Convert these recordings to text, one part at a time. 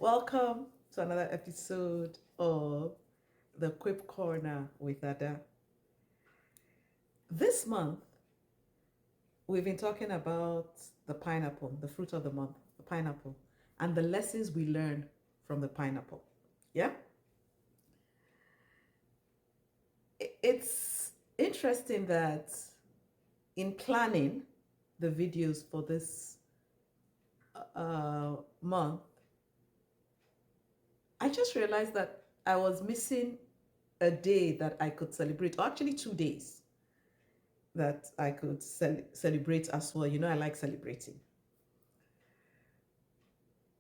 Welcome to another episode of the Quip Corner with Ada. This month, we've been talking about the pineapple, the fruit of the month, the pineapple, and the lessons we learn from the pineapple. Yeah? It's interesting that in planning the videos for this month, I just realized that I was missing a day that I could celebrate, or actually 2 days that I could celebrate as well. You know, I like celebrating.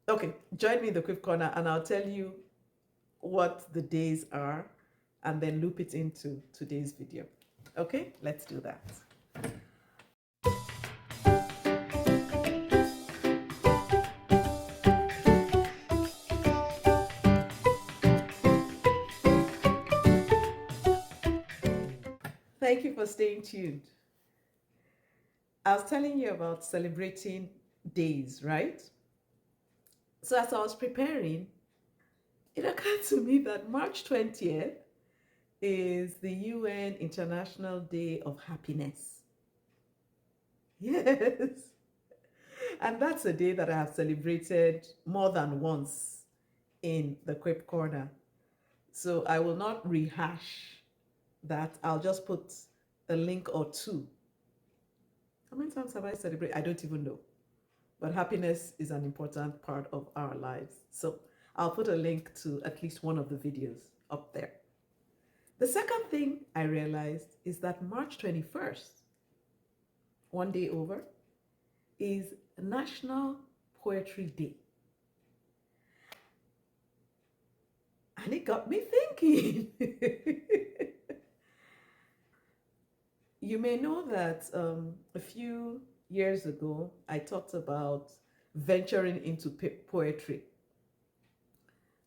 Okay, join me in the quick corner and I'll tell you what the days are and then loop it into today's video. Okay, let's do that. Thank you for staying tuned. I was telling you about celebrating days, right? So as I was preparing, it occurred to me that March 20th is the UN International Day of Happiness. Yes. And that's a day that I have celebrated more than once in the Quip Corner. So I will not rehash that. I'll just put a link or two. How many times have I celebrated? I don't even know. But happiness is an important part of our lives. So I'll put a link to at least one of the videos up there. The second thing I realized is that March 21st, one day over, is National Poetry Day. And it got me thinking. You may know that a few years ago, I talked about venturing into poetry.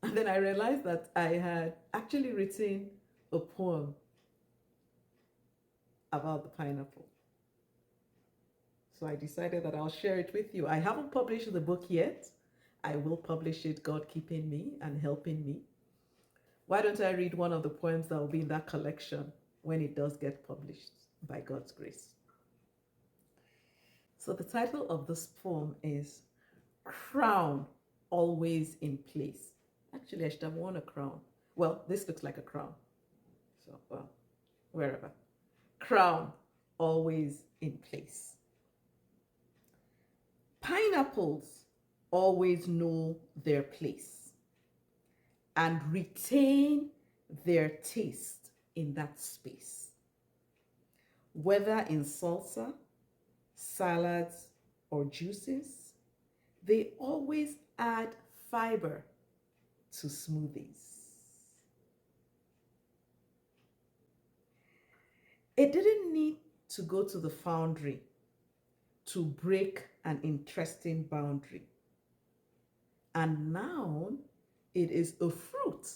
And then I realized that I had actually written a poem about the pineapple. So I decided that I'll share it with you. I haven't published the book yet. I will publish it, God keeping me and helping me. Why don't I read one of the poems that will be in that collection when it does get published, by God's grace? So the title of this poem is Crown Always in Place. Actually, I should have worn a crown. Well, this looks like a crown. So, well, wherever. Crown always in place. Pineapples always know their place and retain their taste in that space. Whether in salsa, salads, or juices, they always add fiber to smoothies. It didn't need to go to the foundry to break an interesting boundary. And now it is a fruit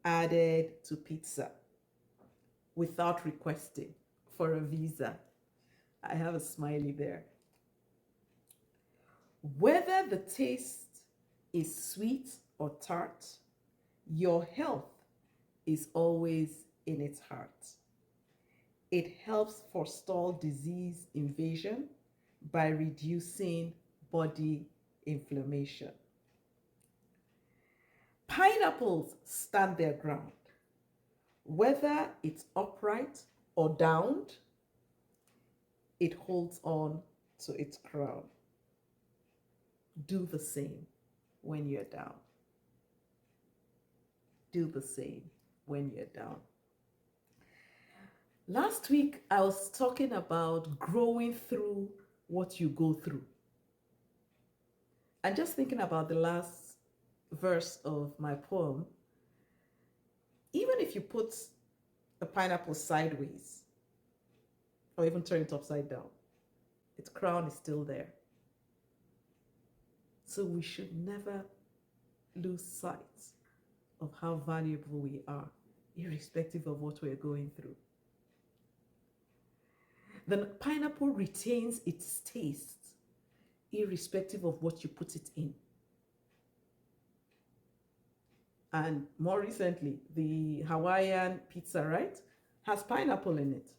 added to pizza without requesting for a visa. I have a smiley there. Whether the taste is sweet or tart, your health is always in its heart. It helps forestall disease invasion by reducing body inflammation. Pineapples stand their ground. Whether it's upright or downed, it holds on to its crown. Do the same when you're down. Do the same when you're down. Last week, I was talking about growing through what you go through. And just thinking about the last verse of my poem, even if you put a pineapple sideways or even turn it upside down, its crown is still there. So we should never lose sight of how valuable we are, irrespective of what we're going through. The pineapple retains its taste, irrespective of what you put it in. And more recently, the Hawaiian pizza, right, has pineapple in it.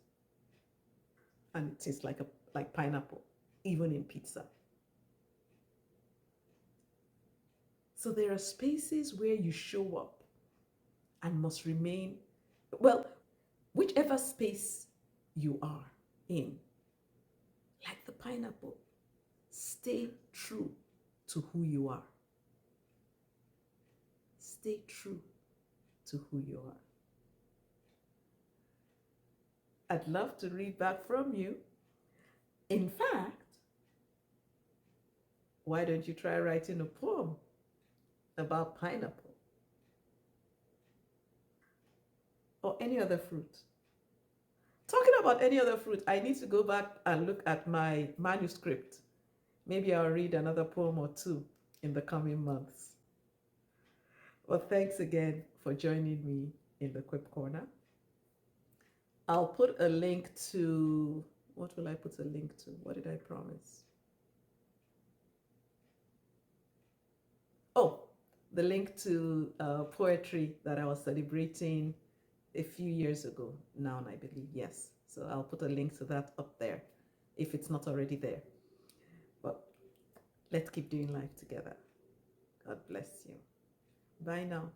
And it tastes like pineapple, even in pizza. So there are spaces where you show up and must remain, well, whichever space you are in, like the pineapple, stay true to who you are. Stay true to who you are. I'd love to read back from you. In fact, why don't you try writing a poem about pineapple or any other fruit? Talking about any other fruit, I need to go back and look at my manuscript. Maybe I'll read another poem or two in the coming months. Well, thanks again for joining me in the Quip Corner. I'll put a link to, what will I put a link to? What did I promise? Oh, the link to poetry that I was celebrating a few years ago now, I believe, yes. So I'll put a link to that up there if it's not already there. But let's keep doing life together. God bless you. Bye now.